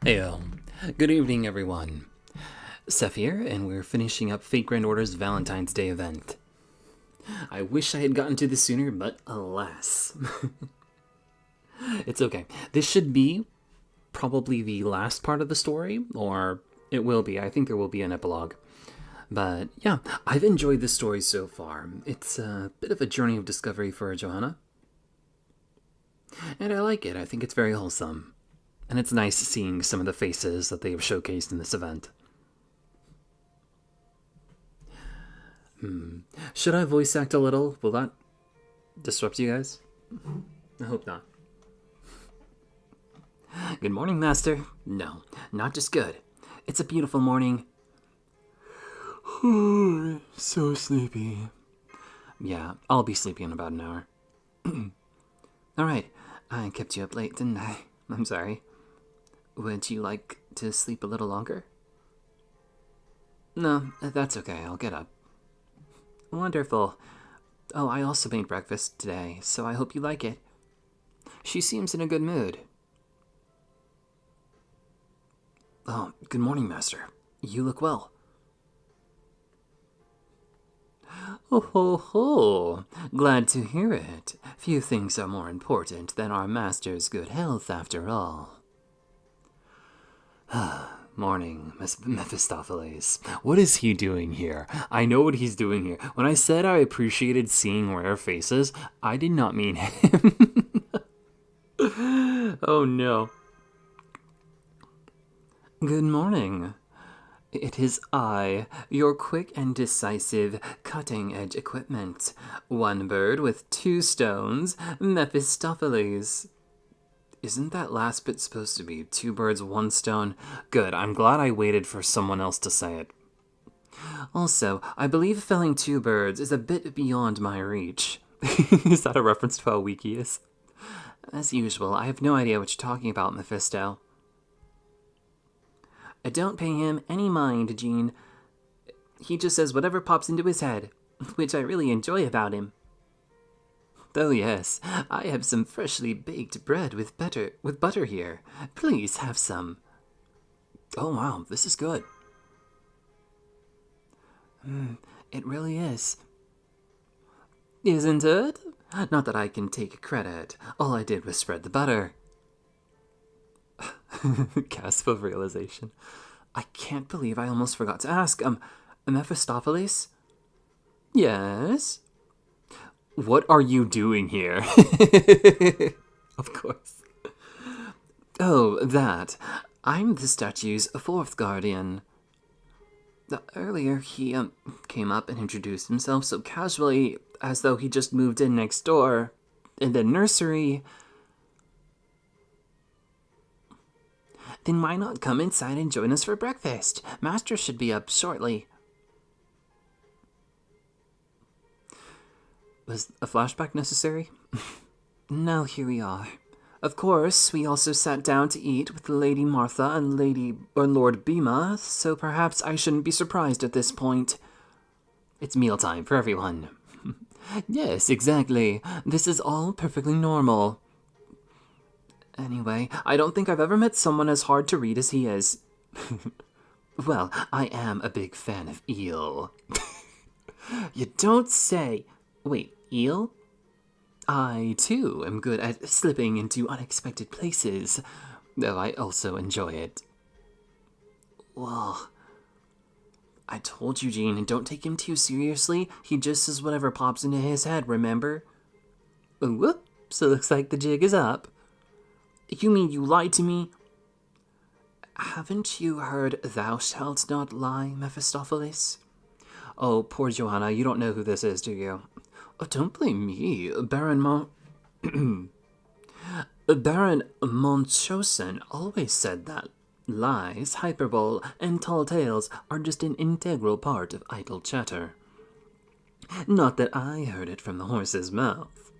Heyo. Good evening, everyone. Seph here, and we're finishing up Fate Grand Order's Valentine's Day event. I wish I had gotten to this sooner, but alas. It's okay. This should be probably the last part of the story, or it will be. I think there will be an epilogue. But yeah, I've enjoyed this story so far. It's a bit of a journey of discovery for Johanna. And I like it. I think it's very wholesome. And it's nice seeing some of the faces that they have showcased in this event. Should I voice act a little? Will that disrupt you guys? I hope not. Good morning, Master. No, not just good. It's a beautiful morning. So sleepy. Yeah, I'll be sleepy in about an hour. Alright, I kept you up late, didn't I? I'm sorry. Would you like to sleep a little longer? No, that's okay, I'll get up. Wonderful. Oh, I also made breakfast today, so I hope you like it. She seems in a good mood. Oh, good morning, Master. You look well. Oh ho ho! Glad to hear it. Few things are more important than our master's good health, after all. Morning, Mephistopheles. What is he doing here? I know what he's doing here. When I said I appreciated seeing rare faces, I did not mean him. Oh no. Good morning. It is I, your quick and decisive cutting-edge equipment. One bird with two stones, Mephistopheles. Isn't that last bit supposed to be 2 birds, 1 stone? Good, I'm glad I waited for someone else to say it. Also, I believe felling 2 birds is a bit beyond my reach. Is that a reference to how weak he is? As usual, I have no idea what you're talking about, Mephisto. I don't pay him any mind, Jean. He just says whatever pops into his head, which I really enjoy about him. Oh yes, I have some freshly baked bread with butter here. Please have some. Oh wow, this is good. It really is. Isn't it? Not that I can take credit. All I did was spread the butter. Gasp of realization. I can't believe I almost forgot to ask. Mephistopheles? Yes? What are you doing here? Of course. Oh, that. I'm the statue's 4th guardian. Earlier, he came up and introduced himself so casually, as though he just moved in next door. In the nursery. Then why not come inside and join us for breakfast? Master should be up shortly. Was a flashback necessary? No, here we are. Of course, we also sat down to eat with Lady Martha and Lord Bima, so perhaps I shouldn't be surprised at this point. It's mealtime for everyone. Yes, exactly. This is all perfectly normal. Anyway, I don't think I've ever met someone as hard to read as he is. Well, I am a big fan of eel. You don't say. Wait, eel? I, too, am good at slipping into unexpected places, though I also enjoy it. Well, I told you, Jean, don't take him too seriously. He just says whatever pops into his head, remember? Whoops, it looks like the jig is up. You mean you lied to me? Haven't you heard thou shalt not lie, Mephistopheles? Oh, poor Johanna, you don't know who this is, do you? Oh, don't blame me. Baron Munchausen always said that lies, hyperbole, and tall tales are just an integral part of idle chatter. Not that I heard it from the horse's mouth.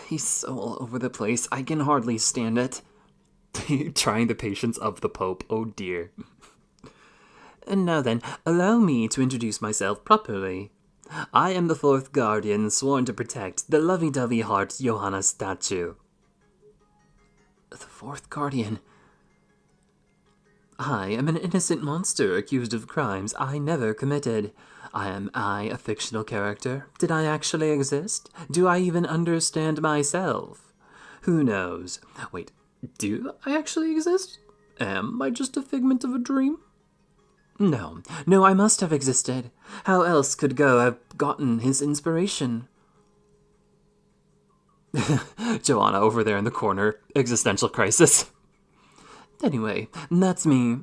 He's so all over the place, I can hardly stand it. Trying the patience of the Pope, oh dear. And now then, allow me to introduce myself properly. I am the 4th guardian sworn to protect the lovey-dovey heart Johanna statue. The 4th guardian? I am an innocent monster accused of crimes I never committed. Am I a fictional character? Did I actually exist? Do I even understand myself? Who knows? Wait, do I actually exist? Am I just a figment of a dream? No, I must have existed. How else could Go have gotten his inspiration? Johanna over there in the corner, existential crisis. Anyway, that's me.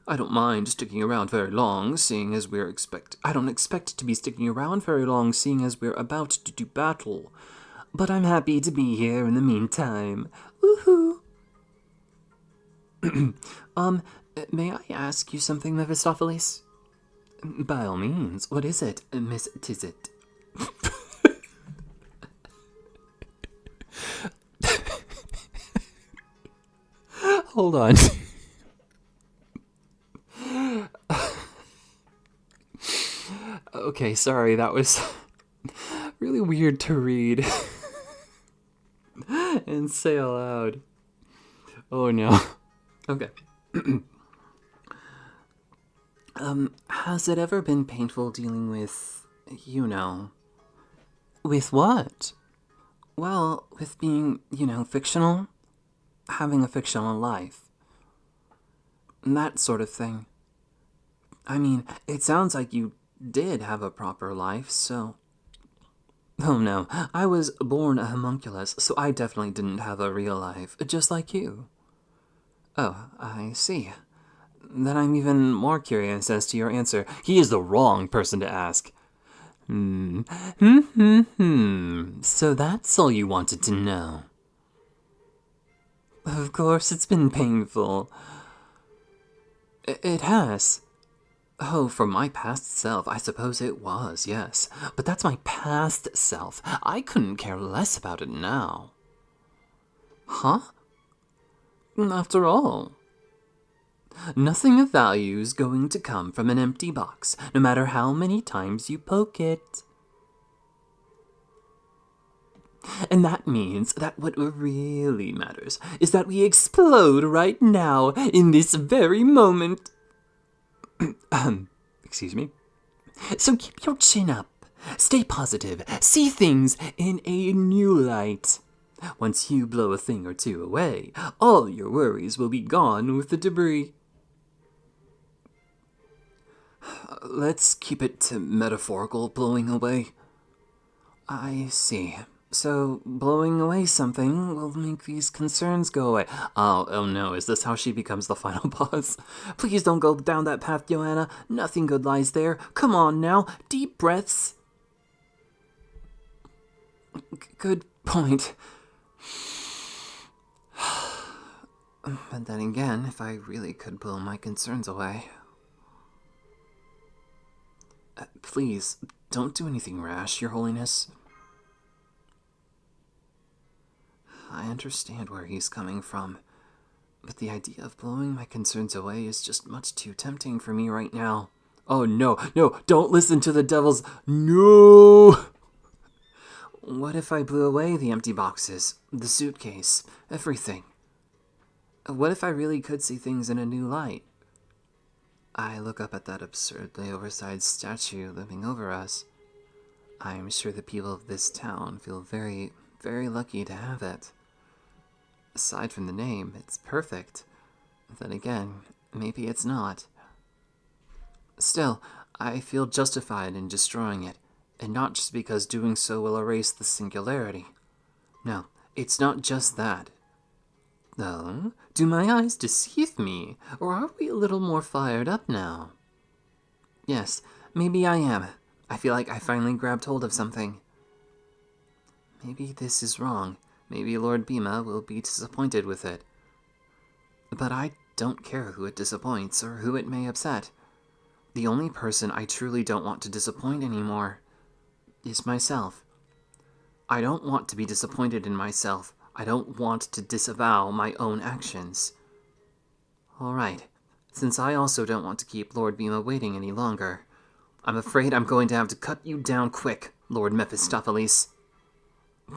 I don't mind sticking around very long, seeing as I don't expect to be sticking around very long, seeing as we're about to do battle. But I'm happy to be here in the meantime. Woohoo! May I ask you something, Mephistopheles? By all means. What is it, Miss Tizzit? Hold on. Okay, sorry, that was really weird to read and say aloud. Oh no. Okay. Has it ever been painful dealing with, With what? Well, with being, fictional? Having a fictional life. That sort of thing. I mean, it sounds like you did have a proper life, so... Oh no, I was born a homunculus, so I definitely didn't have a real life, just like you. Oh, I see. Then I'm even more curious as to your answer. He is the wrong person to ask. So that's all you wanted to know. Of course, it's been painful. It has. Oh, for my past self, I suppose it was, yes. But that's my past self. I couldn't care less about it now. Huh? After all, nothing of value is going to come from an empty box, no matter how many times you poke it. And that means that what really matters is that we explode right now, in this very moment. Excuse me. So keep your chin up. Stay positive. See things in a new light. Once you blow a thing or two away, all your worries will be gone with the debris. Let's keep it to metaphorical blowing away. I see. So, blowing away something will make these concerns go away. Oh no, is this how she becomes the final boss? Please don't go down that path, Johanna. Nothing good lies there. Come on now, deep breaths. Good point. But then again, if I really could blow my concerns away... please, don't do anything rash, Your Holiness. I understand where he's coming from, but the idea of blowing my concerns away is just much too tempting for me right now. Oh no, don't listen to the devils. No! What if I blew away the empty boxes, the suitcase, everything? What if I really could see things in a new light? I look up at that absurdly oversized statue looming over us. I'm sure the people of this town feel very, very lucky to have it. Aside from the name, it's perfect. Then again, maybe it's not. Still, I feel justified in destroying it, and not just because doing so will erase the singularity. No, it's not just that. Oh, do my eyes deceive me, or are we a little more fired up now? Yes, maybe I am. I feel like I finally grabbed hold of something. Maybe this is wrong. Maybe Lord Bhima will be disappointed with it. But I don't care who it disappoints or who it may upset. The only person I truly don't want to disappoint anymore is myself. I don't want to be disappointed in myself. I don't want to disavow my own actions. Alright, since I also don't want to keep Lord Bhima waiting any longer, I'm afraid I'm going to have to cut you down quick, Lord Mephistopheles.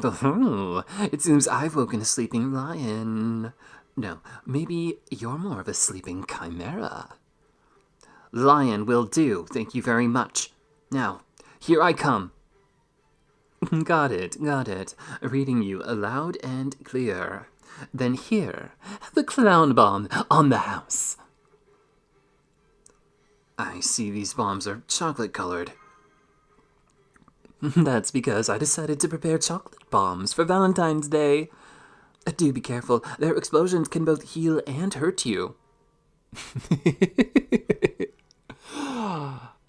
Oh, it seems I've woken a sleeping lion. No, maybe you're more of a sleeping chimera. Lion will do, thank you very much. Now, here I come. Got it, got it. Reading you loud and clear. Then here, the clown bomb on the house. I see these bombs are chocolate-colored. That's because I decided to prepare chocolate bombs for Valentine's Day. Do be careful, their explosions can both heal and hurt you.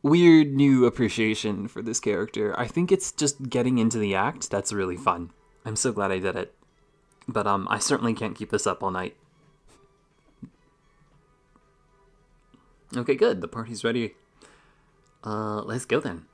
Weird new appreciation for this character. I think it's just getting into the act that's really fun. I'm so glad I did it. But I certainly can't keep this up all night. Okay, good. The party's ready. Let's go then.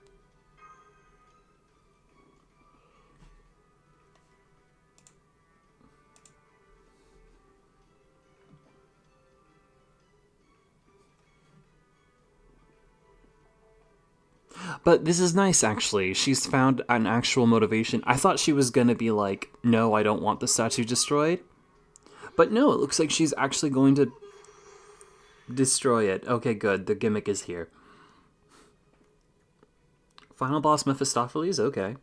But this is nice, actually. She's found an actual motivation. I thought she was gonna be like, no, I don't want the statue destroyed. But no, it looks like she's actually going to destroy it. Okay, good. The gimmick is here. Final boss Mephistopheles? Okay.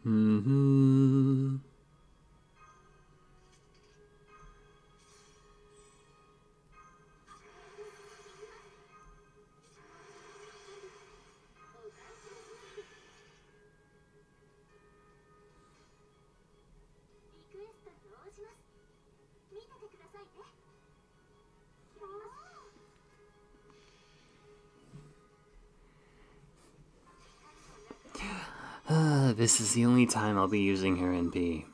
Mm-hmm. This is the only time I'll be using her NP.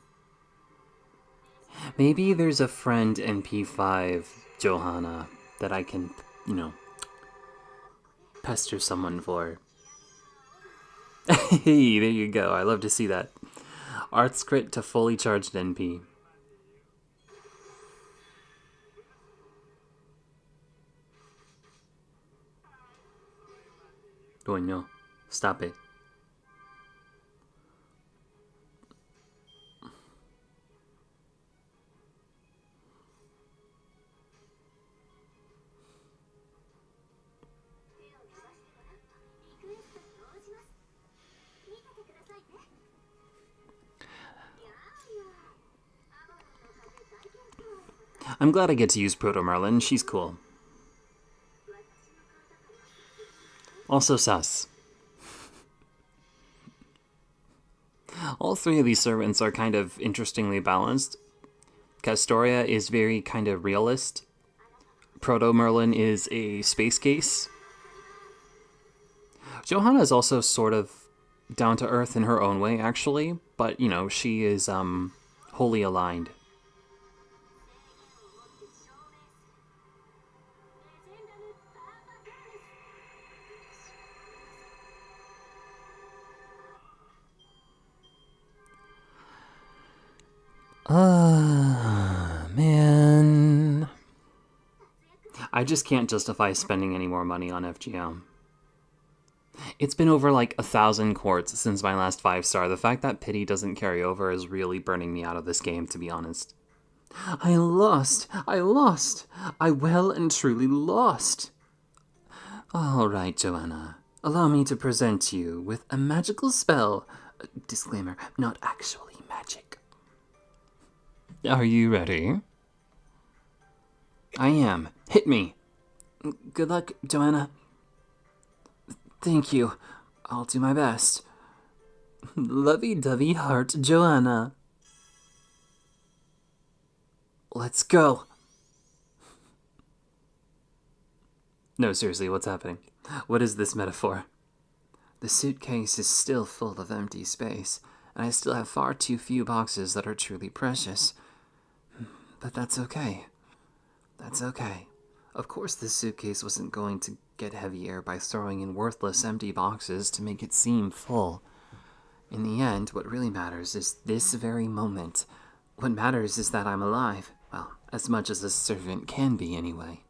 Maybe there's a friend NP5, Johanna, that I can, pester someone for. Hey, there you go. I love to see that. Arts crit to fully charged NP. Oh no. Stop it. I'm glad I get to use Proto Merlin. She's cool. Also sus. All three of these servants are kind of interestingly balanced. Castoria is very kind of realist. Proto Merlin is a space case. Johanna is also sort of down to earth in her own way, actually, but she is wholly aligned. Man. I just can't justify spending any more money on FGO. It's been over like 1,000 quartz since my last 5-star. The fact that pity doesn't carry over is really burning me out of this game, to be honest. I lost! I lost! I well and truly lost! Alright, Johanna. Allow me to present you with a magical spell. Disclaimer, not actually magic. Are you ready? I am. Hit me. Good luck, Johanna. Thank you. I'll do my best. Lovey-dovey heart, Johanna. Let's go. No, seriously, what's happening? What is this metaphor? The suitcase is still full of empty space, and I still have far too few boxes that are truly precious. But that's okay. That's okay. Of course this suitcase wasn't going to get heavier by throwing in worthless empty boxes to make it seem full. In the end, what really matters is this very moment. What matters is that I'm alive. Well, as much as a servant can be, anyway.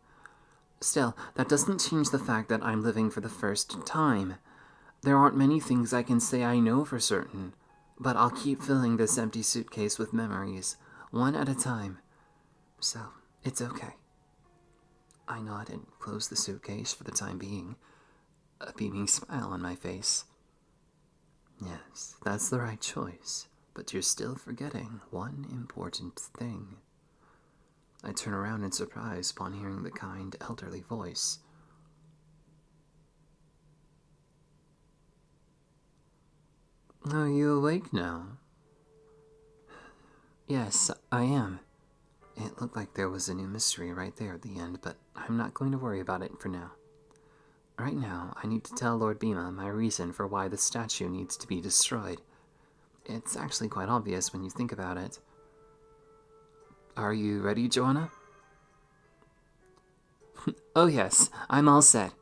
Still, that doesn't change the fact that I'm living for the first time. There aren't many things I can say I know for certain, but I'll keep filling this empty suitcase with memories, one at a time. So, it's okay. I nod and close the suitcase for the time being, a beaming smile on my face. Yes, that's the right choice, but you're still forgetting one important thing. I turn around in surprise upon hearing the kind, elderly voice. Are you awake now? Yes, I am. It looked like there was a new mystery right there at the end, but I'm not going to worry about it for now. Right now, I need to tell Lord Bima my reason for why the statue needs to be destroyed. It's actually quite obvious when you think about it. Are you ready, Johanna? Oh yes, I'm all set.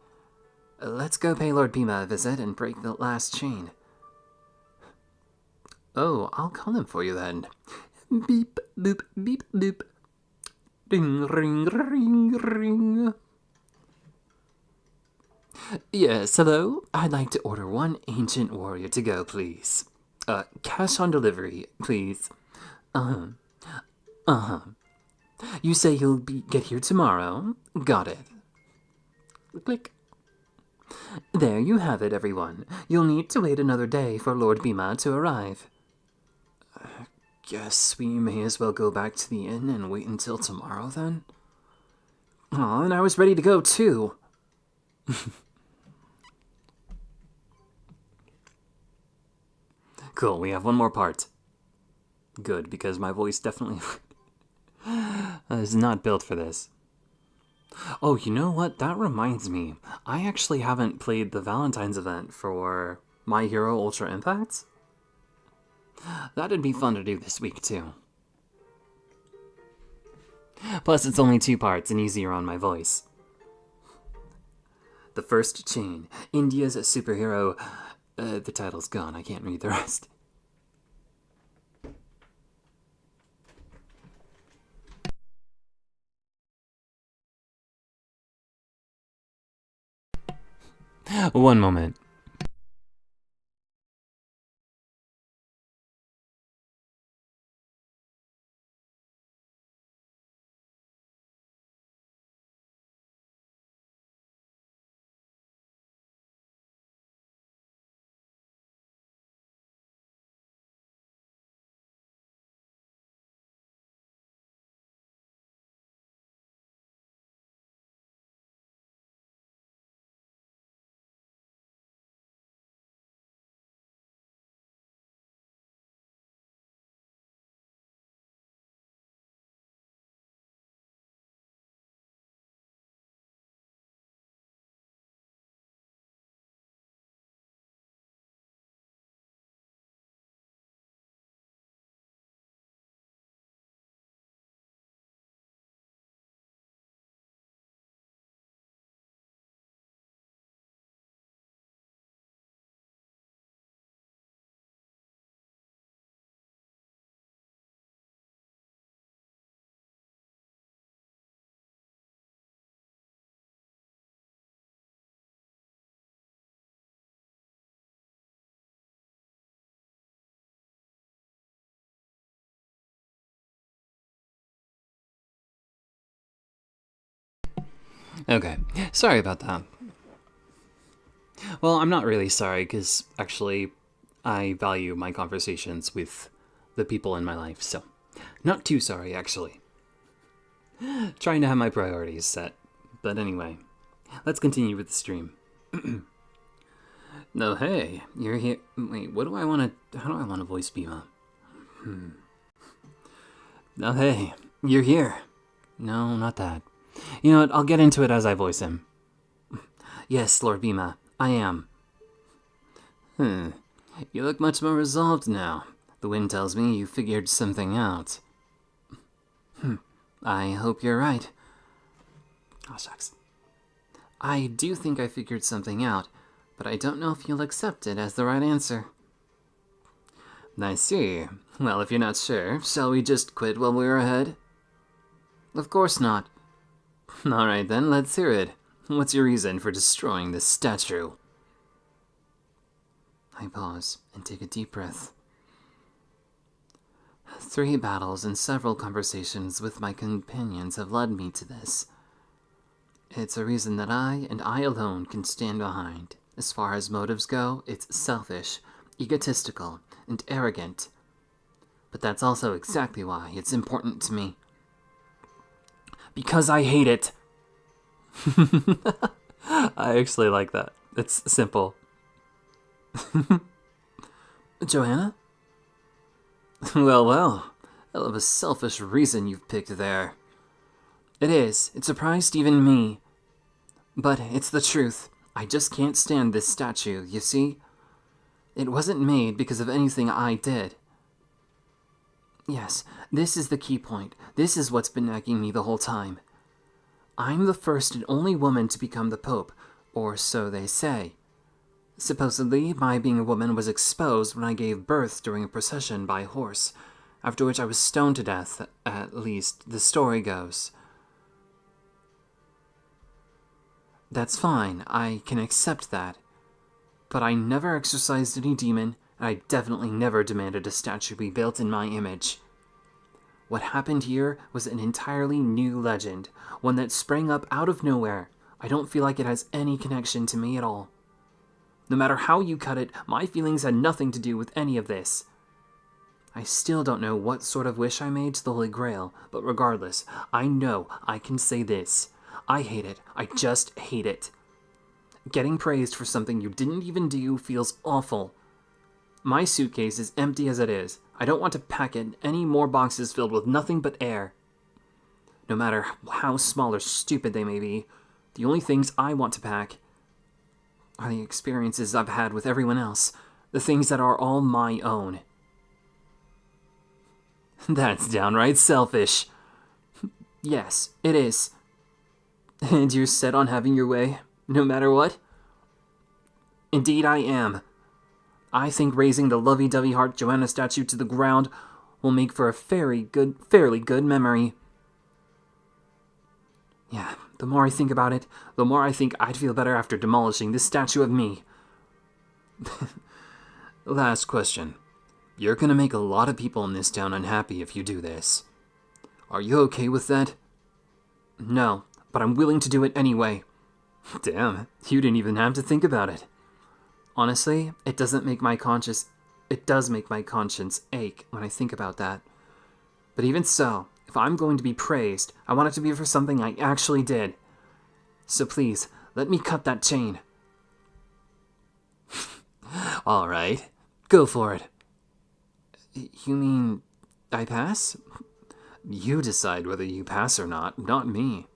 Let's go pay Lord Bima a visit and break the last chain. Oh, I'll call him for you then. Beep, boop, beep, boop. Ring, ring, ring, ring. Yes, hello? I'd like to order one ancient warrior to go, please. Cash on delivery, please. You say you'll get here tomorrow? Got it. Click. There you have it, everyone. You'll need to wait another day for Lord Bima to arrive. Guess we may as well go back to the inn and wait until tomorrow, then? Aw, and I was ready to go, too. Cool, we have one more part. Good, because my voice definitely is not built for this. Oh, you know what? That reminds me. I actually haven't played the Valentine's event for My Hero Ultra Impact. That'd be fun to do this week, too. Plus, it's only 2 parts and easier on my voice. The first chain. India's superhero. The title's gone. I can't read the rest. One moment. Okay, sorry about that. Well, I'm not really sorry, because actually, I value my conversations with the people in my life, so not too sorry, actually. Trying to have my priorities set. But anyway, let's continue with the stream. No, hey, you're here. Wait, what do I want to. How do I want to voice Bima? No, hey, you're here. No, not that. You know what? I'll get into it as I voice him. Yes, Lord Bima, I am. You look much more resolved now. The wind tells me you figured something out. I hope you're right. Oh, shucks. I do think I figured something out, but I don't know if you'll accept it as the right answer. I see. Well, if you're not sure, shall we just quit while we're ahead? Of course not. Alright then, let's hear it. What's your reason for destroying this statue? I pause and take a deep breath. 3 battles and several conversations with my companions have led me to this. It's a reason that I, and I alone, can stand behind. As far as motives go, it's selfish, egotistical, and arrogant. But that's also exactly why it's important to me. Because I hate it! I actually like that. It's simple. Johanna? Well, hell of a selfish reason you've picked there. It is. It surprised even me. But it's the truth. I just can't stand this statue, you see? It wasn't made because of anything I did. Yes, this is the key point. This is what's been nagging me the whole time. I'm the first and only woman to become the Pope, or so they say. Supposedly, my being a woman was exposed when I gave birth during a procession by horse, after which I was stoned to death, at least the story goes. That's fine, I can accept that. But I never exorcised any demon, and I definitely never demanded a statue be built in my image. What happened here was an entirely new legend, one that sprang up out of nowhere. I don't feel like it has any connection to me at all. No matter how you cut it, my feelings had nothing to do with any of this. I still don't know what sort of wish I made to the Holy Grail, but regardless, I know I can say this. I hate it. I just hate it. Getting praised for something you didn't even do feels awful. My suitcase is empty as it is. I don't want to pack in any more boxes filled with nothing but air. No matter how small or stupid they may be, the only things I want to pack are the experiences I've had with everyone else, the things that are all my own. That's downright selfish. Yes, it is. And you're set on having your way, no matter what? Indeed I am. I think raising the lovey-dovey heart Johanna statue to the ground will make for a fairly good memory. Yeah, the more I think about it, the more I think I'd feel better after demolishing this statue of me. Last question. You're gonna make a lot of people in this town unhappy if you do this. Are you okay with that? No, but I'm willing to do it anyway. Damn, you didn't even have to think about it. Honestly, it does make my conscience ache when I think about that. But even so, if I'm going to be praised, I want it to be for something I actually did. So please, let me cut that chain. Alright, go for it. You mean, I pass? You decide whether you pass or not me.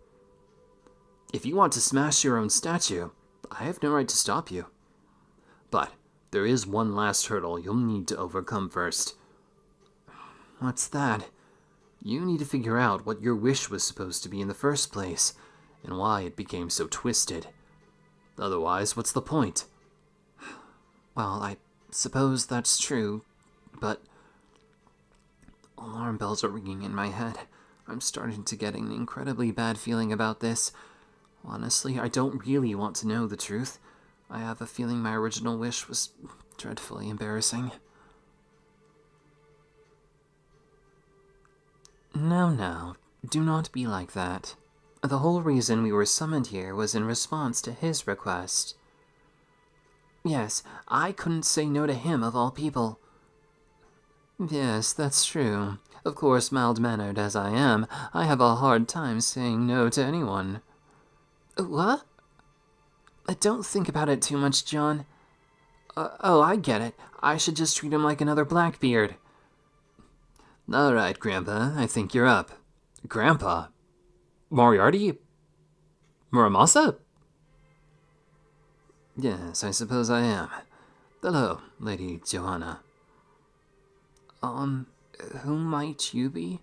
If you want to smash your own statue, I have no right to stop you. But there is one last hurdle you'll need to overcome first. What's that? You need to figure out what your wish was supposed to be in the first place, and why it became so twisted. Otherwise, what's the point? Well, I suppose that's true, but alarm bells are ringing in my head. I'm starting to get an incredibly bad feeling about this. Honestly, I don't really want to know the truth. I have a feeling my original wish was dreadfully embarrassing. No, do not be like that. The whole reason we were summoned here was in response to his request. Yes, I couldn't say no to him of all people. Yes, that's true. Of course, mild-mannered as I am, I have a hard time saying no to anyone. What? Don't think about it too much, John. Oh, I get it. I should just treat him like another Blackbeard. All right, Grandpa, I think you're up. Grandpa? Moriarty? Muramasa? Yes, I suppose I am. Hello, Lady Johanna. Who might you be?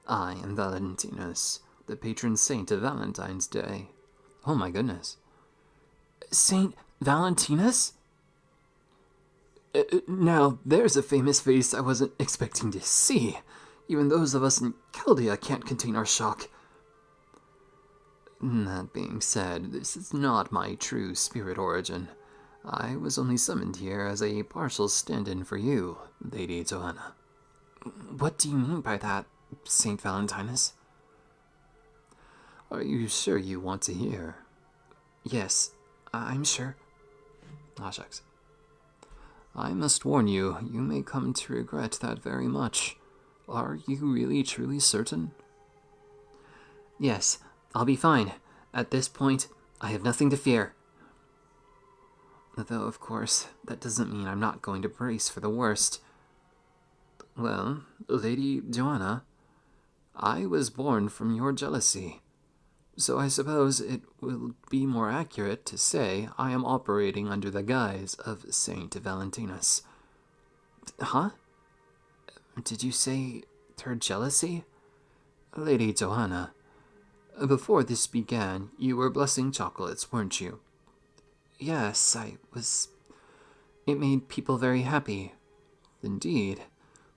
I am Valentinus. the patron saint of Valentine's Day. Oh my goodness. Saint Valentinus? Now, there's a famous face I wasn't expecting to see. Even those of us in Chaldea can't contain our shock. That being said, this is not my true spirit origin. I was only summoned here as a partial stand-in for you, Lady Johanna. What do you mean by that, Saint Valentinus? Are you sure you want to hear? Yes, I'm sure. Ah, shucks. I must warn you, you may come to regret that very much. Are you really truly certain? Yes, I'll be fine. At this point, I have nothing to fear. Though, of course, that doesn't mean I'm not going to brace for the worst. Well, Lady Johanna, I was born from your jealousy. So I suppose it will be more accurate to say I am operating under the guise of Saint Valentinus. Huh? Did you say her jealousy? Lady Johanna, before this began, you were blessing chocolates, weren't you? Yes, I was. It made people very happy. Indeed,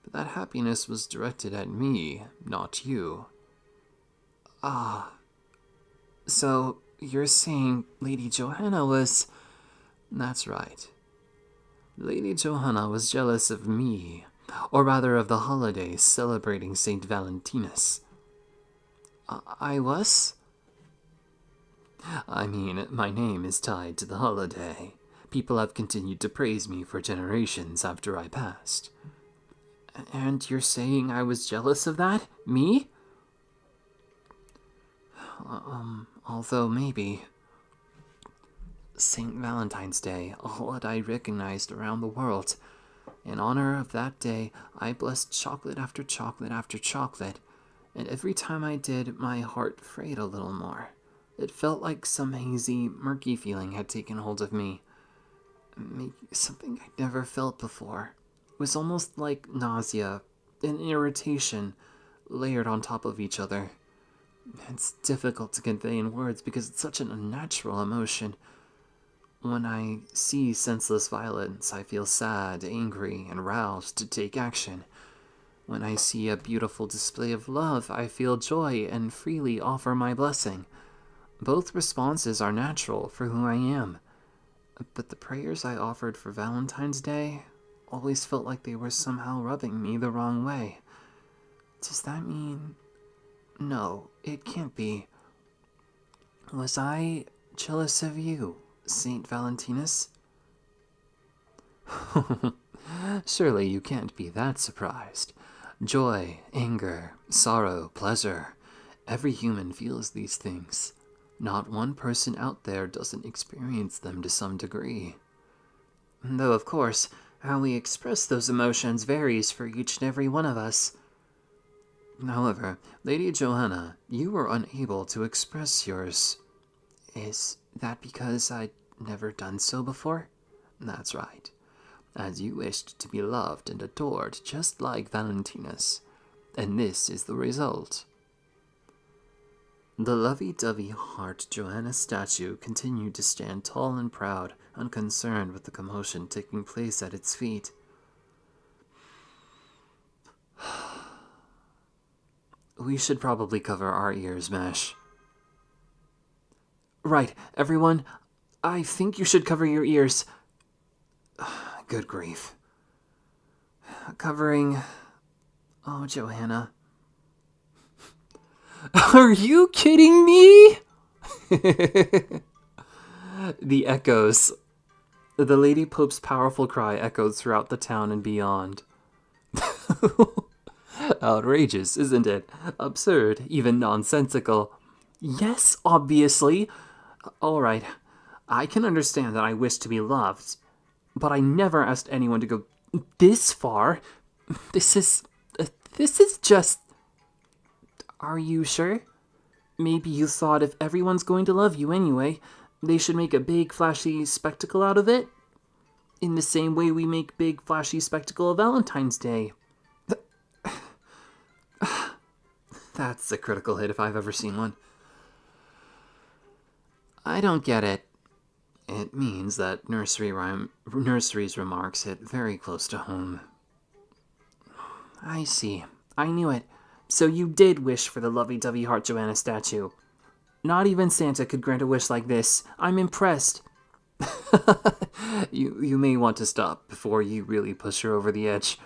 but that happiness was directed at me, not you. Ah. So, you're saying Lady Johanna was... That's right. Lady Johanna was jealous of me, or rather of the holiday celebrating Saint Valentinus. I was? I mean, my name is tied to the holiday. People have continued to praise me for generations after I passed. And you're saying I was jealous of that? Me? Although maybe. St. Valentine's Day, a holiday recognized around the world. In honor of that day, I blessed chocolate after chocolate after chocolate, and every time I did, my heart frayed a little more. It felt like some hazy, murky feeling had taken hold of me. Something I'd never felt before. It was almost like nausea, an irritation, layered on top of each other. It's difficult to convey in words because it's such an unnatural emotion. When I see senseless violence, I feel sad, angry, and roused to take action. When I see a beautiful display of love, I feel joy and freely offer my blessing. Both responses are natural for who I am. But the prayers I offered for Valentine's Day always felt like they were somehow rubbing me the wrong way. Does that mean... No, it can't be. Was I jealous of you, Saint Valentinus? Surely you can't be that surprised. Joy, anger, sorrow, pleasure. Every human feels these things. Not one person out there doesn't experience them to some degree. Though, of course, how we express those emotions varies for each and every one of us. However, Lady Johanna, you were unable to express yours. Is that because I'd never done so before? That's right. As you wished to be loved and adored just like Valentinus. And this is the result. The lovey-dovey heart Johanna statue continued to stand tall and proud, unconcerned with the commotion taking place at its feet. We should probably cover our ears, Mesh. Right, everyone. I think you should cover your ears. Good grief. Covering... Oh, Johanna. Are you kidding me? The echoes. The Lady Pope's powerful cry echoed throughout the town and beyond. Outrageous, isn't it? Absurd, even nonsensical. Yes, obviously. All right, I can understand that I wish to be loved, but I never asked anyone to go this far. This is just... Are you sure? Maybe you thought if everyone's going to love you anyway, they should make a big, flashy spectacle out of it? In the same way we make big, flashy spectacle of Valentine's Day. That's a critical hit if I've ever seen one. I don't get it. It means that Nursery's remarks hit very close to home. I see. I knew it. So you did wish for the lovey-dovey heart Johanna statue. Not even Santa could grant a wish like this. I'm impressed. You may want to stop before you really push her over the edge.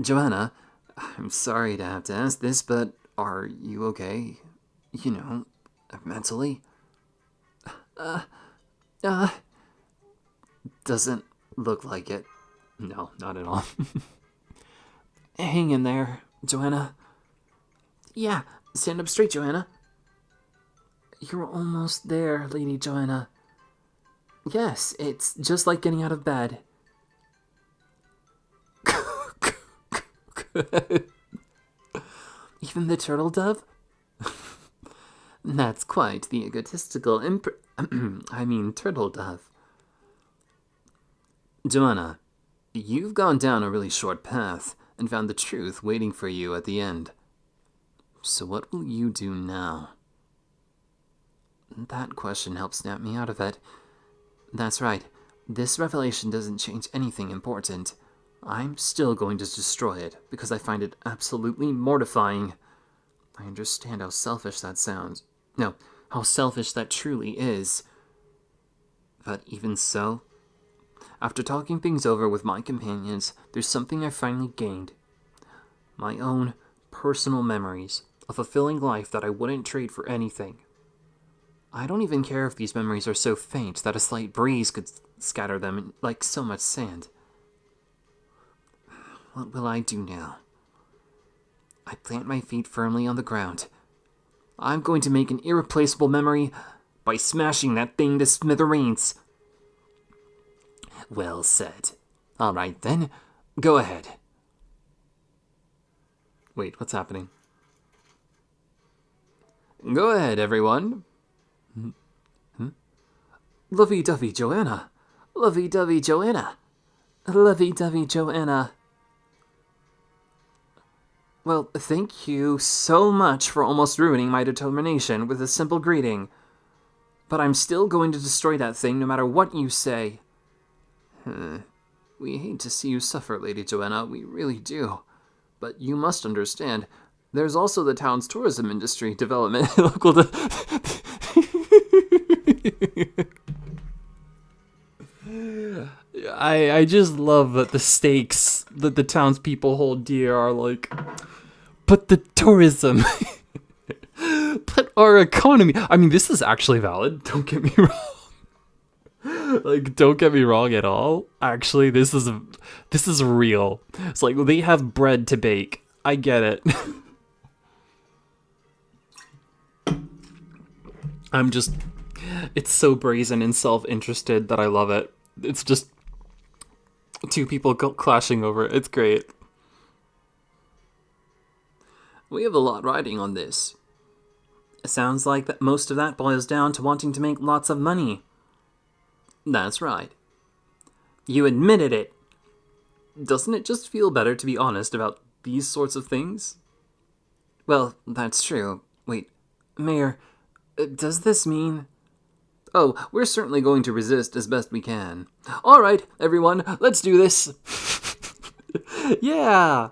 Johanna, I'm sorry to have to ask this, but are you okay? You know, mentally? Doesn't look like it. No, not at all. Hang in there, Johanna. Yeah, stand up straight, Johanna. You're almost there, Lady Johanna. Yes, it's just like getting out of bed. Even the turtle dove? That's quite the egotistical turtle dove. Johanna, you've gone down a really short path and found the truth waiting for you at the end. So what will you do now? That question helped snap me out of it. That's right. This revelation doesn't change anything important. I'm still going to destroy it because I find it absolutely mortifying. I understand how selfish that sounds. No, how selfish that truly is. But even so, after talking things over with my companions, there's something I finally gained. My own personal memories, a fulfilling life that I wouldn't trade for anything. I don't even care if these memories are so faint that a slight breeze could scatter them like so much sand. What will I do now? I plant my feet firmly on the ground. I'm going to make an irreplaceable memory by smashing that thing to smithereens. Well said. All right, then. Go ahead. Wait, what's happening? Go ahead, everyone. Lovey-dovey Johanna. Lovey-dovey Johanna. Lovey-dovey Johanna. Well, thank you so much for almost ruining my determination with a simple greeting. But I'm still going to destroy that thing no matter what you say. We hate to see you suffer, Lady Johanna, we really do. But you must understand, there's also the town's tourism industry development local I just love that the stakes that the townspeople hold dear are like, but the tourism, but our economy. I mean, this is actually valid. Don't get me wrong. Like, don't get me wrong at all. Actually, this is real. It's like they have bread to bake. I get it. It's so brazen and self-interested that I love it. It's just two people clashing over it. It's great. We have a lot riding on this. It sounds like that most of that boils down to wanting to make lots of money. That's right. You admitted it. Doesn't it just feel better to be honest about these sorts of things? Well, that's true. Wait, Mayor, does this mean... Oh, we're certainly going to resist as best we can. All right, everyone, let's do this. Yeah.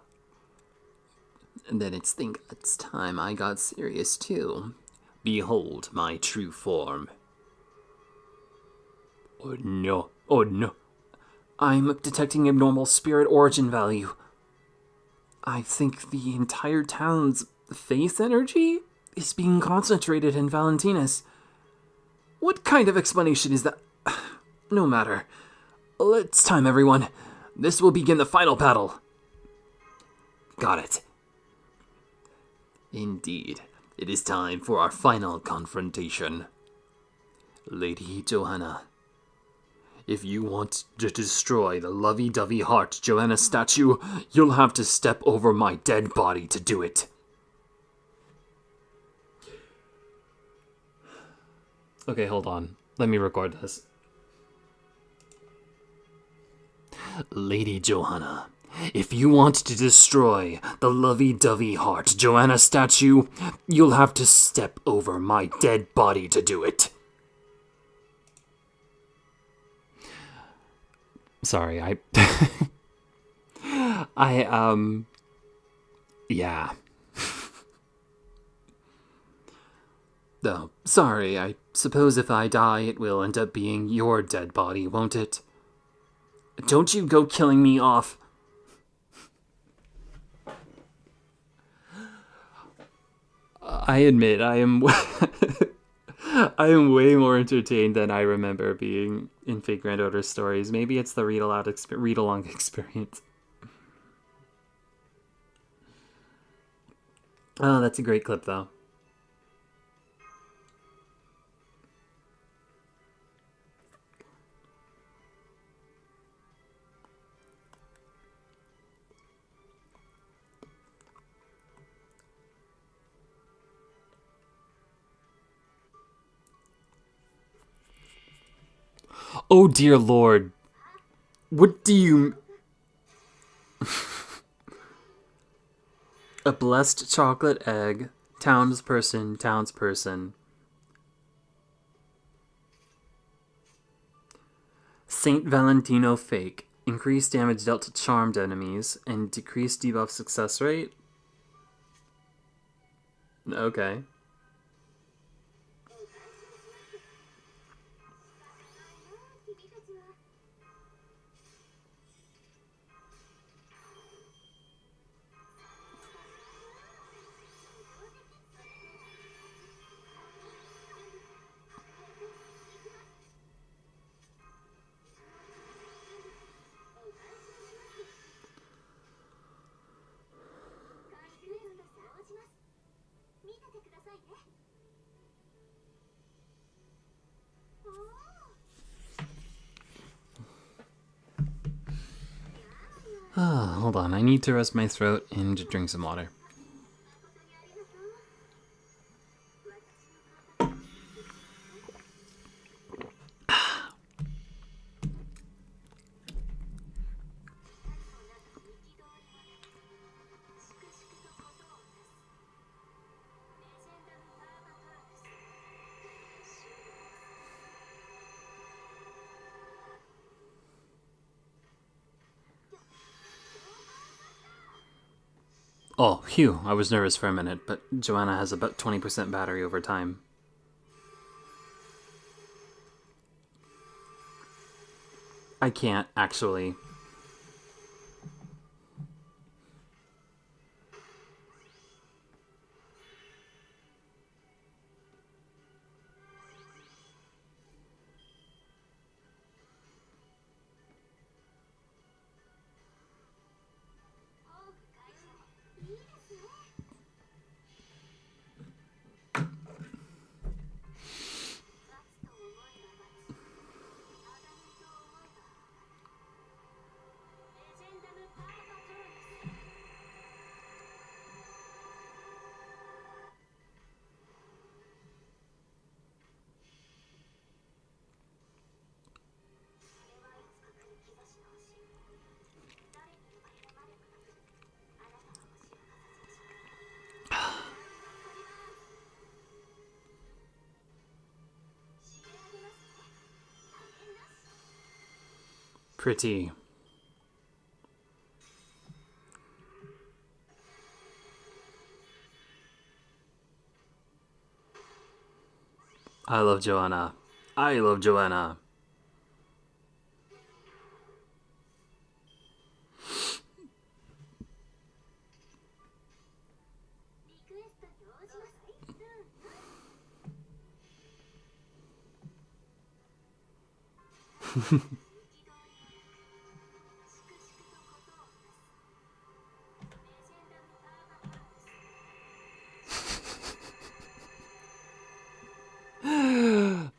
And then it's time I got serious, too. Behold my true form. Oh, no. Oh, no. I'm detecting abnormal spirit origin value. I think the entire town's faith energy is being concentrated in Valentinus. What kind of explanation is that? No matter. It's time, everyone. This will begin the final battle. Got it. Indeed, it is time for our final confrontation. Lady Johanna, if you want to destroy the lovey-dovey heart Johanna statue, you'll have to step over my dead body to do it. Okay, hold on. Let me record this. Lady Johanna, If you want to destroy the lovey-dovey heart Johanna statue, you'll have to step over my dead body to do it. Sorry, yeah. Oh, sorry, I suppose if I die, it will end up being your dead body, won't it? Don't you go killing me off. I admit, I am I am way more entertained than I remember being in Fate Grand Order stories. Maybe it's the read along experience. Oh, that's a great clip, though. Oh, dear Lord. What do you... A blessed chocolate egg. Townsperson. Saint Valentino fake. Increased damage dealt to charmed enemies and decreased debuff success rate? Okay. Hold on, I need to rest my throat and drink some water. Oh, phew, I was nervous for a minute, but Johanna has about 20% battery over time. I can't, actually. Pretty. I love Johanna. I love Johanna.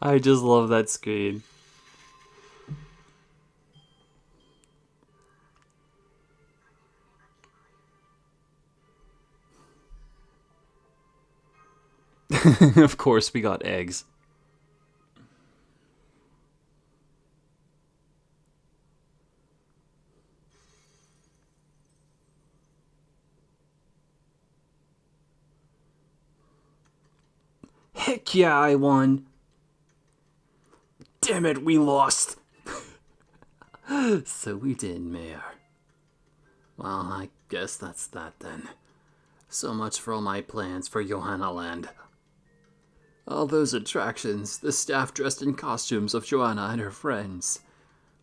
I just love that screen. Of course, we got eggs. Heck yeah, I won. Damn it, we lost. So we did, Mayor. Well, I guess that's that then. So much for all my plans for Johanna Land. All those attractions, the staff dressed in costumes of Johanna and her friends.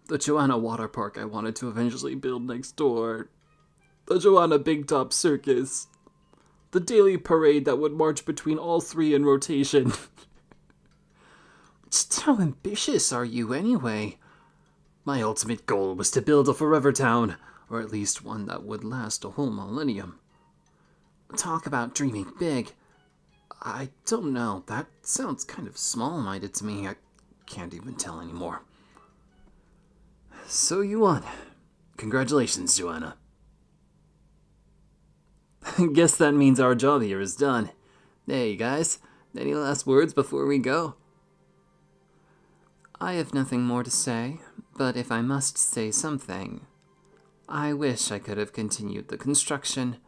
The Johanna water park I wanted to eventually build next door. The Johanna Big Top Circus. The daily parade that would march between all three in rotation. Just how ambitious are you anyway? My ultimate goal was to build a forever town, or at least one that would last a whole millennium. Talk about dreaming big. I don't know, that sounds kind of small-minded to me. I can't even tell anymore. So you won. Congratulations, Johanna. Guess that means our job here is done. Hey, guys, any last words before we go? I have nothing more to say, but if I must say something, I wish I could have continued the construction.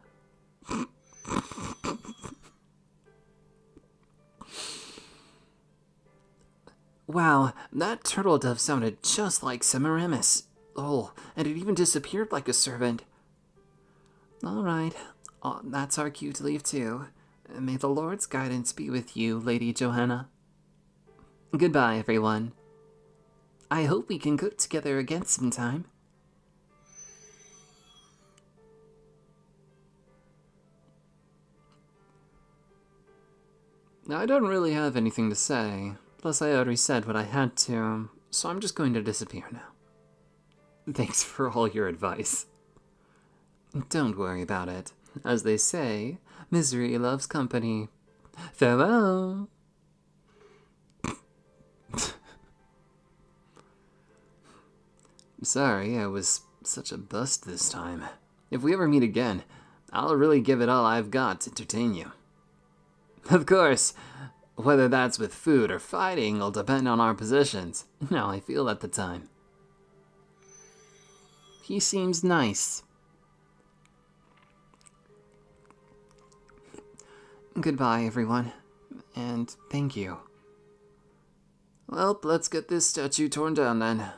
Wow, that turtle dove sounded just like Semiramis. Oh, and it even disappeared like a servant. Alright, that's our cue to leave too. May the Lord's guidance be with you, Lady Johanna. Goodbye, everyone. I hope we can cook together again sometime. I don't really have anything to say, plus I already said what I had to, so I'm just going to disappear now. Thanks for all your advice. Don't worry about it. As they say, misery loves company. Farewell! Sorry, I was such a bust this time. If we ever meet again, I'll really give it all I've got to entertain you. Of course, whether that's with food or fighting will depend on our positions, and how I feel at the time. He seems nice. Goodbye, everyone, and thank you. Well, let's get this statue torn down then.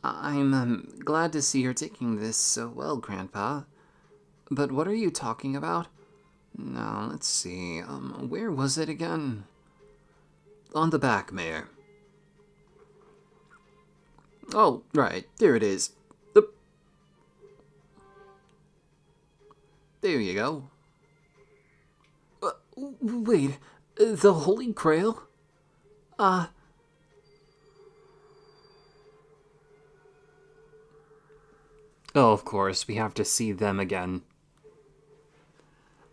I'm glad to see you're taking this so well, Grandpa. But what are you talking about? Now, let's see, where was it again? On the back, Mayor. Oh, right, there it is. There you go. Wait, the Holy Grail? Oh, of course, we have to see them again.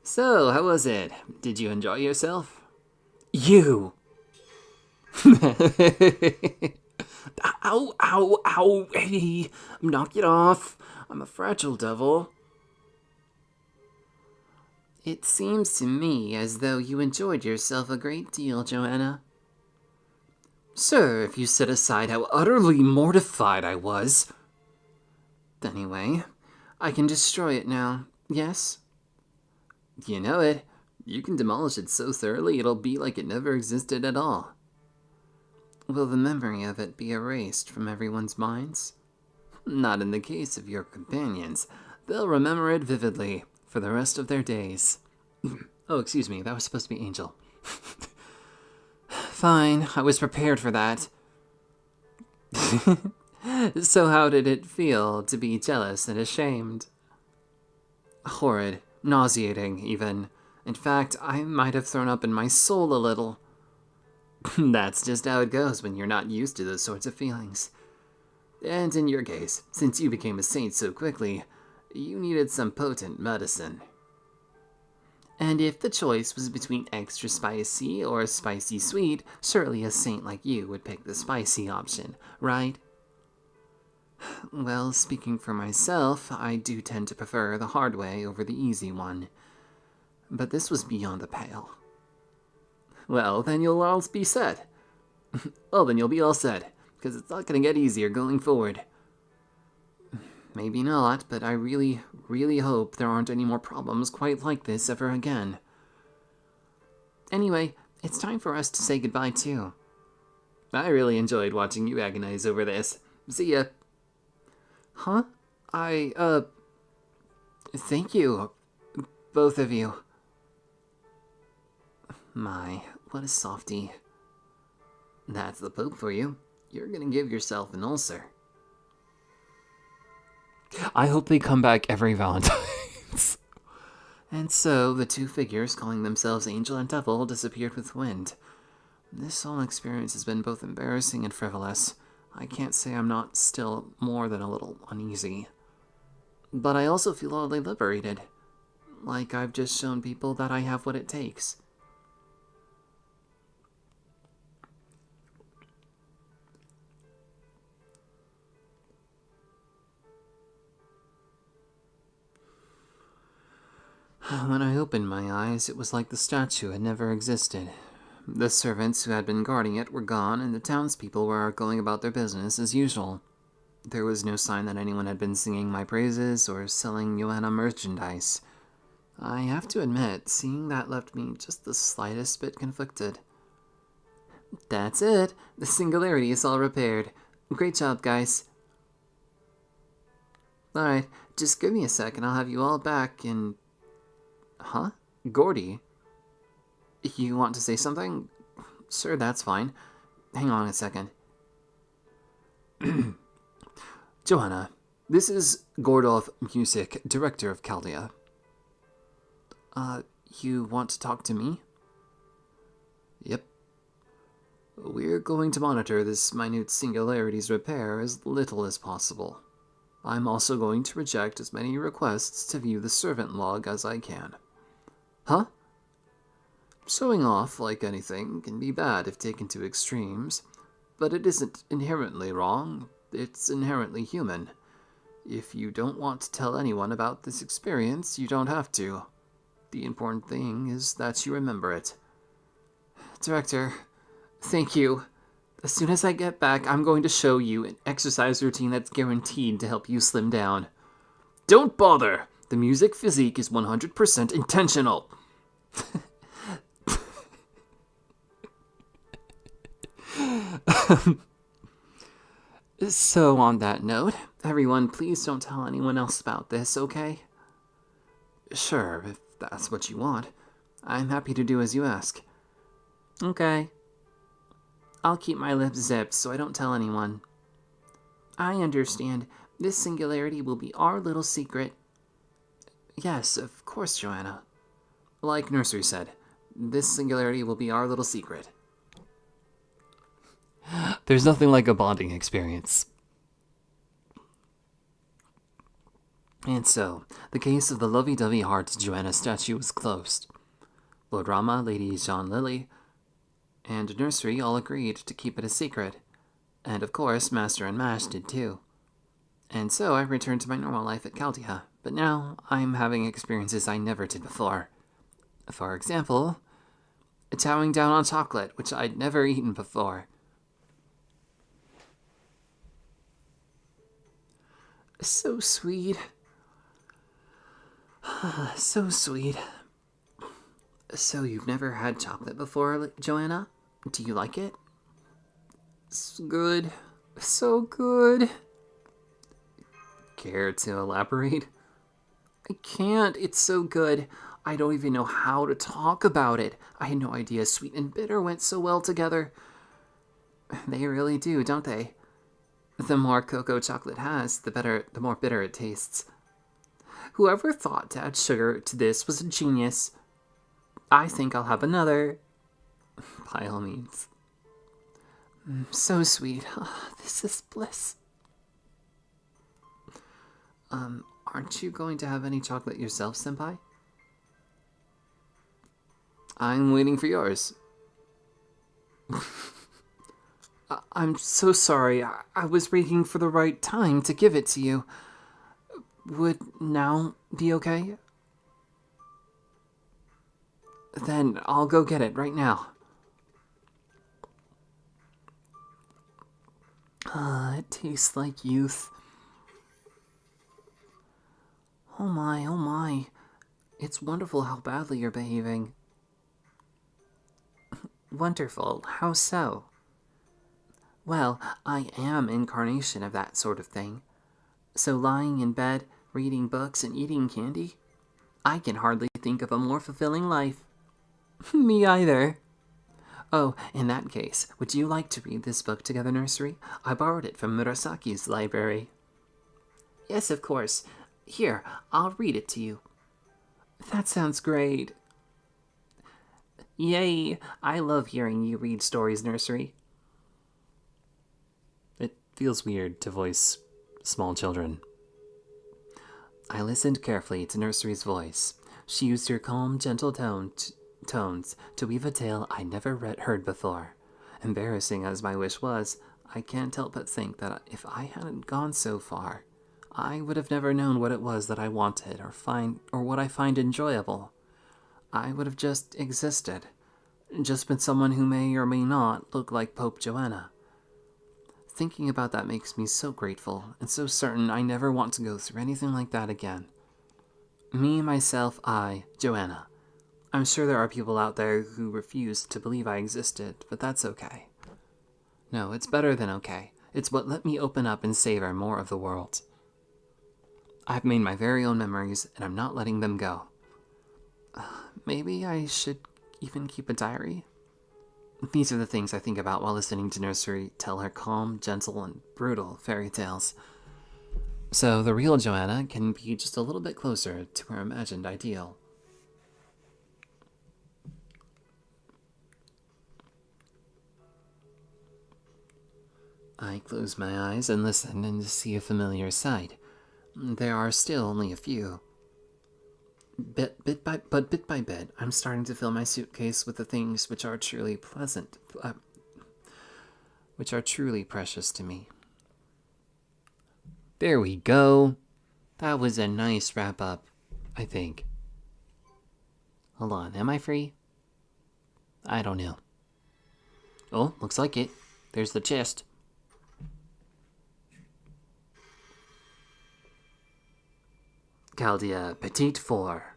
So, how was it? Did you enjoy yourself? You! Ow, ow, ow, hey, knock it off. I'm a fragile devil. It seems to me as though you enjoyed yourself a great deal, Johanna. Sir, if you set aside how utterly mortified I was. Anyway, I can destroy it now, yes? You know it. You can demolish it so thoroughly it'll be like it never existed at all. Will the memory of it be erased from everyone's minds? Not in the case of your companions. They'll remember it vividly for the rest of their days. Oh, excuse me, that was supposed to be Angel. Fine, I was prepared for that. So how did it feel to be jealous and ashamed? Horrid, nauseating, even. In fact, I might have thrown up in my soul a little. That's just how it goes when you're not used to those sorts of feelings. And in your case, since you became a saint so quickly, you needed some potent medicine. And if the choice was between extra spicy or spicy sweet, surely a saint like you would pick the spicy option, right? Well, speaking for myself, I do tend to prefer the hard way over the easy one. But this was beyond the pale. Well, then you'll all be set. Well, then you'll be all set, because it's not going to get easier going forward. Maybe not, but I really, really hope there aren't any more problems quite like this ever again. Anyway, It's time for us to say goodbye, too. I really enjoyed watching you agonize over this. See ya. Huh? Thank you. Both of you. My, what a softie. That's the Pope for you. You're gonna give yourself an ulcer. I hope they come back every Valentine's. And so, the two figures, calling themselves Angel and Devil, disappeared with wind. This whole experience has been both embarrassing and frivolous. I can't say I'm not still more than a little uneasy. But I also feel oddly liberated. Like I've just shown people that I have what it takes. When I opened my eyes, it was like the statue had never existed. The servants who had been guarding it were gone, and the townspeople were going about their business as usual. There was no sign that anyone had been singing my praises or selling Johanna merchandise. I have to admit, seeing that left me just the slightest bit conflicted. That's it. The singularity is all repaired. Great job, guys. Alright, just give me a sec and I'll have you all back in... Huh? Gordy? You want to say something? Sure, that's fine. Hang on a second. Johanna, this is Gordolf Music, director of Chaldea. You want to talk to me? Yep. We're going to monitor this minute singularity's repair as little as possible. I'm also going to reject as many requests to view the servant log as I can. Huh? Showing off, like anything, can be bad if taken to extremes, but it isn't inherently wrong, it's inherently human. If you don't want to tell anyone about this experience, you don't have to. The important thing is that you remember it. Director, thank you. As soon as I get back, I'm going to show you an exercise routine that's guaranteed to help you slim down. Don't bother! The music physique is 100% intentional. So, on that note, everyone, please don't tell anyone else about this, okay? Sure, if that's what you want. I'm happy to do as you ask. Okay. I'll keep my lips zipped so I don't tell anyone. I understand. This singularity will be our little secret. Yes, of course, Johanna. Like Nursery said, this singularity will be our little secret. There's nothing like a bonding experience. And so, the case of the lovey-dovey heart Johanna statue was closed. Lord Rama, Lady Jean Lily, and Nursery all agreed to keep it a secret. And of course, Master and Mash did too. And so I returned to my normal life at Chaldea, but now I'm having experiences I never did before. For example, chowing down on chocolate, which I'd never eaten before. So sweet. So sweet. So you've never had chocolate before, Johanna? Do you like it? It's good. So good. Care to elaborate? I can't. It's so good. I don't even know how to talk about it. I had no idea sweet and bitter went so well together. They really do, don't they? The more cocoa chocolate has, the more bitter it tastes. Whoever thought to add sugar to this was a genius. I think I'll have another. By all means. So sweet. Oh, this is bliss. Aren't you going to have any chocolate yourself, Senpai? I'm waiting for yours. I'm so sorry. I was waiting for the right time to give it to you. Would now be okay? Then I'll go get it right now. It tastes like youth. Oh my, oh my. It's wonderful how badly you're behaving. Wonderful. How so? Well, I am incarnation of that sort of thing. So lying in bed, reading books, and eating candy? I can hardly think of a more fulfilling life. Me either. Oh, in that case, would you like to read this book together, Nursery? I borrowed it from Murasaki's library. Yes, of course. Here, I'll read it to you. That sounds great. Yay! I love hearing you read stories, Nursery. It feels weird to voice small children. I listened carefully to Nursery's voice. She used her calm, gentle tones to weave a tale I never heard before. Embarrassing as my wish was, I can't help but think that if I hadn't gone so far, I would have never known what it was that I wanted or what I find enjoyable. I would have just existed. Just been someone who may or may not look like Pope Johanna. Thinking about that makes me so grateful and so certain I never want to go through anything like that again. Me, myself, I, Johanna. I'm sure there are people out there who refuse to believe I existed, but that's okay. No, it's better than okay. It's what let me open up and savor more of the world. I've made my very own memories, and I'm not letting them go. Maybe I should even keep a diary? These are the things I think about while listening to Nursery tell her calm, gentle, and brutal fairy tales. So the real Johanna can be just a little bit closer to her imagined ideal. I close my eyes and listen and see a familiar sight. There are still only a few. Bit by bit, I'm starting to fill my suitcase with the things which are truly pleasant, which are truly precious to me. There we go. That was a nice wrap up, I think. Hold on, am I free? I don't know. Oh, looks like it. There's the chest. Caldia Petite Four.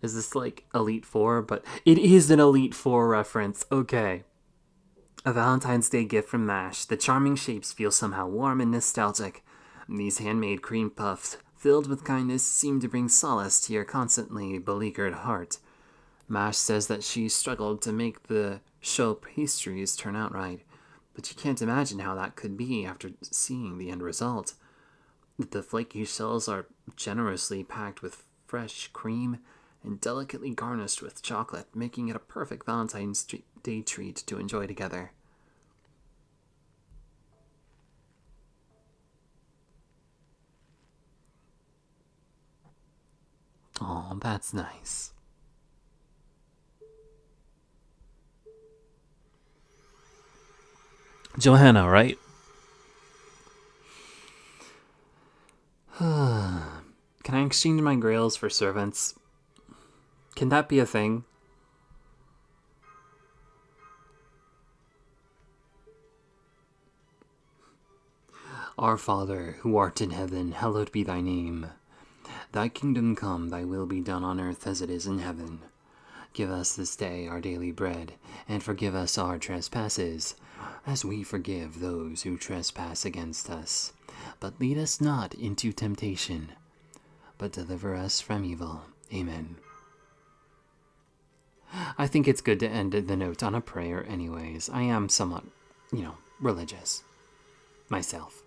Is this like Elite Four? But it is an Elite Four reference. Okay. A Valentine's Day gift from MASH. The charming shapes feel somehow warm and nostalgic. These handmade cream puffs, filled with kindness, seem to bring solace to your constantly beleaguered heart. MASH says that she struggled to make the show pastries turn out right, but you can't imagine how that could be after seeing the end result. The flaky shells are generously packed with fresh cream and delicately garnished with chocolate, making it a perfect Valentine's Day treat to enjoy together. Oh, that's nice. Johanna, right? Can I exchange my grails for servants? Can that be a thing? Our Father, who art in heaven, hallowed be thy name. Thy kingdom come, thy will be done on earth as it is in heaven. Give us this day our daily bread, and forgive us our trespasses, as we forgive those who trespass against us. But lead us not into temptation, but deliver us from evil. Amen. I think it's good to end the note on a prayer anyways. I am somewhat, religious myself.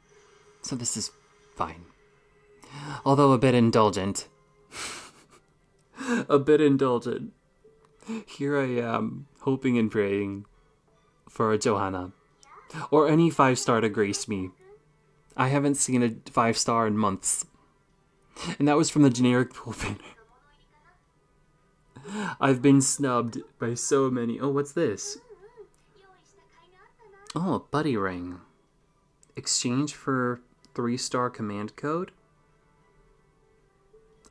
So this is fine. Although a bit indulgent. A bit indulgent. Here I am, hoping and praying for a Johanna. Or any 5-star to grace me. I haven't seen a 5-star in months. And that was from the generic pool banner. I've been snubbed by so many. Oh, what's this? Oh, a buddy ring. Exchange for 3-star command code?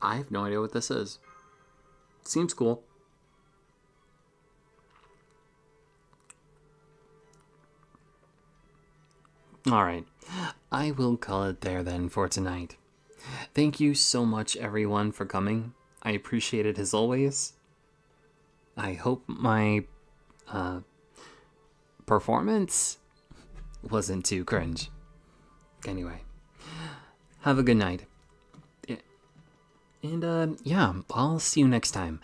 I have no idea what this is. Seems cool. Alright, I will call it there then for tonight. Thank you so much everyone for coming. I appreciate it as always. I hope my Performance wasn't too cringe. Anyway, have a good night. And yeah, I'll see you next time.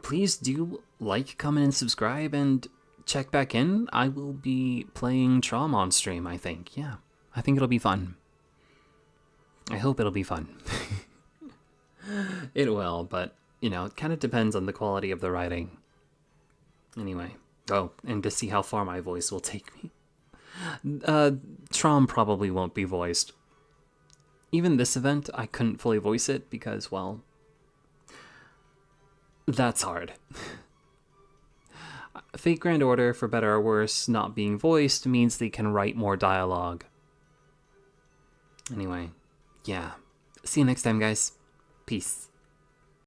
Please do like, comment, and subscribe, and check back in. I will be playing Traum on stream, I think. Yeah, I think it'll be fun. I hope it'll be fun. It will, but, you know, it kind of depends on the quality of the writing. Anyway. Oh, and to see how far my voice will take me. Traum probably won't be voiced. Even this event, I couldn't fully voice it because, well, that's hard. Fate Grand Order, for better or worse, not being voiced means they can write more dialogue. Anyway, yeah. See you next time, guys. Peace.